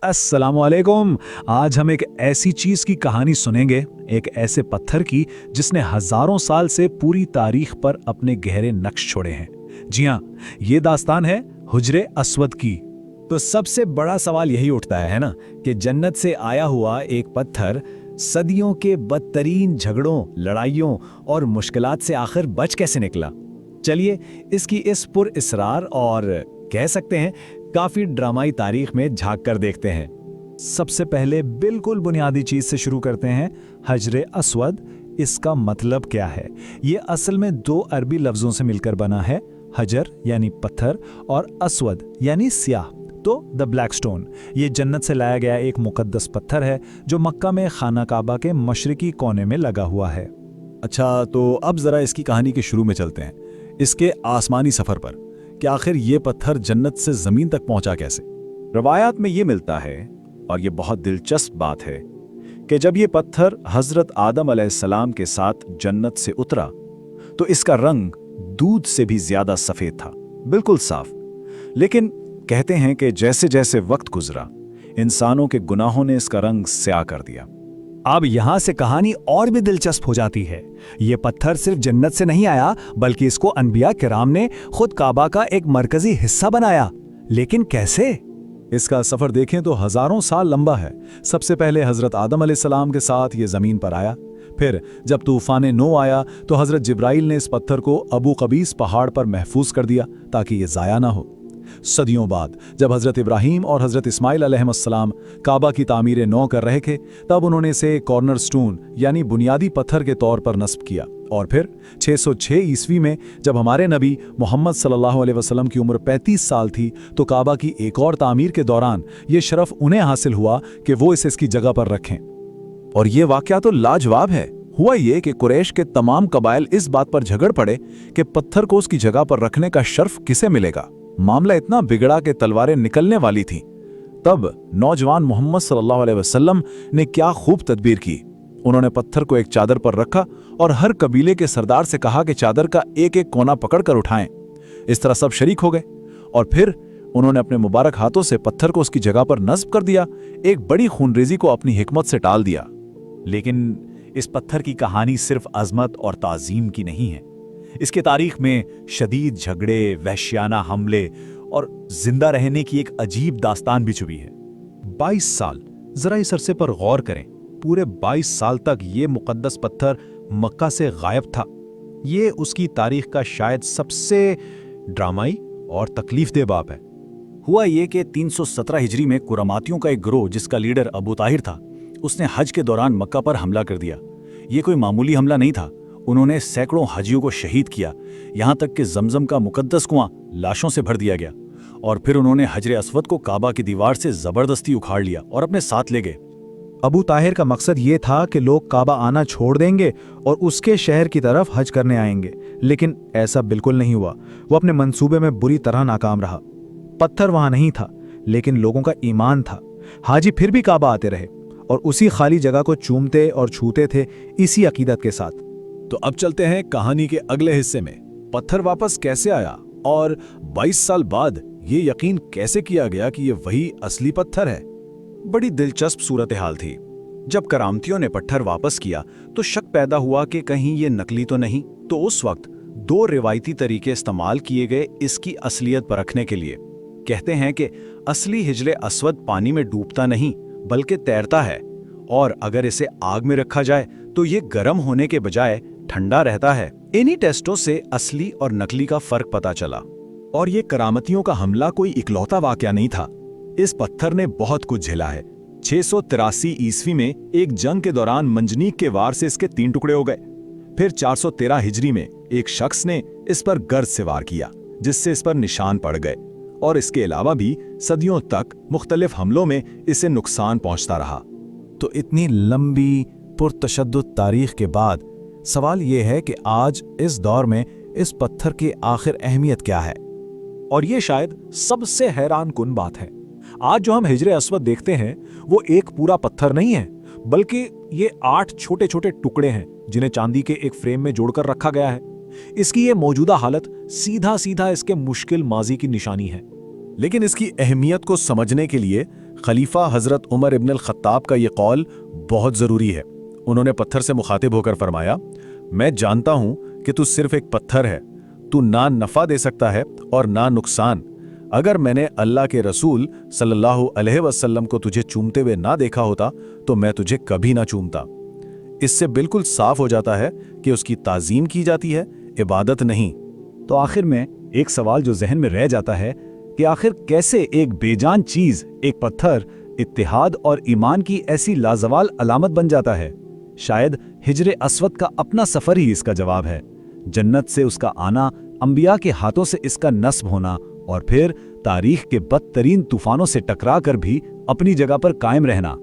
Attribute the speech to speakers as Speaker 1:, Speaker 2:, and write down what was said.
Speaker 1: अस्सलाम वालेकुम। आज हम एक ऐसी चीज की कहानी सुनेंगे, एक ऐसे पत्थर की जिसने हजारों साल से पूरी तारीख पर अपने गहरे नक्श छोड़े हैं। जी हाँ, ये दास्तान है हुजरे अस्वद की।
Speaker 2: तो सबसे बड़ा सवाल यही उठता है ना, कि जन्नत से आया हुआ एक पत्थर सदियों के बदतरीन झगड़ों, लड़ाइयों और मुश्किलात से आखिर बच कैसे निकला। चलिए इसकी इस पुरअसरार और कह सकते हैं काफी ड्रामाई तारीख में झांक कर देखते हैं।
Speaker 1: सबसे पहले बिल्कुल बुनियादी चीज से शुरू करते हैं। हजरे अस्वद, इसका मतलब क्या है? ये असल में दो अरबी लफ्जों से मिलकर बना है। हजर यानी पत्थर और अस्वद यानी स्याह, तो द ब्लैक स्टोन। ये जन्नत से लाया गया एक मुकद्दस पत्थर है जो मक्का में खाना काबा के मशरिकी कोने में लगा हुआ है।
Speaker 2: अच्छा, तो अब जरा इसकी कहानी के शुरू में चलते हैं, इसके आसमानी सफर पर, कि आखिर ये पत्थर जन्नत से जमीन तक पहुंचा कैसे। रवायात में ये मिलता है, और ये बहुत दिलचस्प बात है, कि जब ये पत्थर हजरत आदम अलैहिस्सलाम के साथ जन्नत से उतरा तो इसका रंग दूध से भी ज्यादा सफेद था, बिल्कुल साफ। लेकिन कहते हैं कि जैसे जैसे वक्त गुजरा, इंसानों के गुनाहों ने इसका रंग स्याह कर दिया।
Speaker 1: अब यहां से कहानी और भी दिलचस्प हो जाती है। ये पत्थर सिर्फ जन्नत से नहीं आया, बल्कि इसको अनबिया किराम ने खुद काबा का एक मरकजी हिस्सा बनाया। लेकिन कैसे?
Speaker 2: इसका सफर देखें तो हजारों साल लंबा है। सबसे पहले हजरत आदम अलैहिस्सलाम के साथ ये जमीन पर आया। फिर जब तूफान नो आया तो हजरत जिब्राइल ने इस पत्थर को अबू कबीस पहाड़ पर महफूज कर दिया ताकि ये जाया ना हो। सदियों बाद जब हजरत इब्राहीम और हजरत इस्माइल अलैहिस्सलाम काबा की तामीर नौ कर रहे थे, तब उन्होंने इसे कॉर्नर स्टोन यानी बुनियादी पत्थर के तौर पर नस्ब किया। और फिर 606 ईस्वी में जब हमारे नबी मोहम्मद सल्लल्लाहु अलैहि वसल्लम की उम्र 35 साल थी, तो काबा की एक और तामीर के दौरान ये शरफ उन्हें हासिल हुआ कि वो इसे इसकी जगह पर रखें। और ये वाकया तो लाजवाब है। हुआ ये कि कुरैश के तमाम कबाइल इस बात पर झगड़ पड़े कि पत्थर को उसकी जगह पर रखने का शर्फ किसे मिलेगा। मामला इतना बिगड़ा कि तलवारें निकलने वाली थीं। तब नौजवान मोहम्मद सल्लल्लाहु अलैहि वसल्लम ने क्या खूब तदबीर की। उन्होंने पत्थर को एक चादर पर रखा और हर कबीले के सरदार से कहा कि चादर का एक एक कोना पकड़कर उठाएं। इस तरह सब शरीक हो गए और फिर उन्होंने अपने मुबारक हाथों से पत्थर को उसकी जगह पर नस्ब कर दिया। एक बड़ी खूनरेजी को अपनी हिकमत से टाल दिया।
Speaker 1: लेकिन इस पत्थर की कहानी सिर्फ अजमत और ताजीम की नहीं है। इसके तारीख में शदीद झगड़े, वहशियाना हमले और जिंदा रहने की एक अजीब दास्तान भी छुपी है। 22 साल, जरा इस अरसे पर गौर करें। पूरे 22 साल तक ये मुकद्दस पत्थर मक्का से गायब था। ये उसकी तारीख का शायद सबसे ड्रामाई और तकलीफदेह बाब है।
Speaker 3: हुआ ये कि 317 हिजरी में कुरमातियों का एक गिरोह, जिसका लीडर अबू ताहिर था, उसने हज के दौरान मक्का पर हमला कर दिया। ये कोई मामूली हमला नहीं था। उन्होंने सैकड़ों हाजियों को शहीद किया, यहाँ तक कि जमजम का मुकद्दस कुआं लाशों से भर दिया गया। और फिर उन्होंने हजरे अस्वद को काबा की दीवार से जबरदस्ती उखाड़ लिया और अपने साथ ले गए।
Speaker 1: अबू ताहिर का मकसद ये था कि लोग काबा आना छोड़ देंगे और उसके शहर की तरफ हज करने आएंगे, लेकिन ऐसा बिल्कुल नहीं हुआ। वो अपने मंसूबे में बुरी तरह नाकाम रहा। पत्थर वहां नहीं था, लेकिन लोगों का ईमान था। हाजी फिर भी काबा आते रहे और उसी खाली जगह को चूमते और छूते थे, इसी अकीदत के साथ।
Speaker 2: तो अब चलते हैं कहानी के अगले हिस्से में। पत्थर वापस कैसे आया और 22 साल बाद ये यकीन कैसे किया गया कि ये वही असली पत्थर है।
Speaker 3: बड़ी दिलचस्प सूरत हाल थी। जब करामतियों ने पत्थर वापस किया तो शक पैदा हुआ कि कहीं ये नकली तो नहीं। तो उस वक्त दो रिवायती तरीके इस्तेमाल किए गए इसकी असलियत परखने के लिए। कहते हैं कि असली हिजरे अस्वद पानी में डूबता नहीं बल्कि तैरता है, और अगर इसे आग में रखा जाए तो ये गर्म होने के बजाय ठंडा रहता है। इन्हीं टेस्टों से असली और नकली का फर्क पता चला।
Speaker 2: और ये करामतियों का हमला कोई इकलौता वाकया नहीं था। इस पत्थर ने बहुत कुछ झेला है। 683 ईस्वी में एक जंग के दौरान मंजनीक के वार से इसके 3 टुकड़े हो गए। फिर 413 हिजरी में एक शख्स ने इस पर गर्ज से वार किया, जिससे इस पर निशान पड़ गए। और इसके अलावा भी सदियों तक मुख्तलिफ हमलों में इसे नुकसान पहुंचता रहा।
Speaker 1: तो इतनी लंबी पुरतशद्दुद तारीख के बाद सवाल यह है कि आज इस दौर में इस पत्थर की आखिर अहमियत क्या है?
Speaker 4: और ये शायद सबसे हैरान कुन बात है। आज जो हम हिजरे अस्वद देखते हैं वो एक पूरा पत्थर नहीं है, बल्कि ये 8 छोटे छोटे टुकड़े हैं जिन्हें चांदी के एक फ्रेम में जोड़कर रखा गया है। इसकी ये मौजूदा हालत सीधा सीधा इसके मुश्किल माजी की निशानी है।
Speaker 2: लेकिन इसकी अहमियत को समझने के लिए खलीफा हजरत उमर इब्न अल-खत्ताब का ये कौल बहुत ज़रूरी है। उन्होंने पत्थर से मुखातिब होकर फरमाया, मैं जानता हूं कि तू सिर्फ एक पत्थर है, तू ना नफ़ा दे सकता है और ना नुकसान। अगर मैंने अल्लाह के रसूल सल्लल्लाहु अलैहि वसल्लम को तुझे चूमते हुए ना देखा होता तो मैं तुझे कभी ना चूमता। इससे बिल्कुल साफ हो जाता है कि उसकी ताज़ीम की जाती है, इबादत नहीं।
Speaker 1: तो आखिर में एक सवाल जो जहन में रह जाता है कि आखिर कैसे एक बेजान चीज, एक पत्थर, इत्तिहाद और ईमान की ऐसी लाजवाल अलामत बन जाता है। शायद हिजरे अस्वद का अपना सफर ही इसका जवाब है। जन्नत से उसका आना, अंबिया के हाथों से इसका नस्ब होना और फिर तारीख के बदतरीन तूफानों से टकरा कर भी अपनी जगह पर कायम रहना।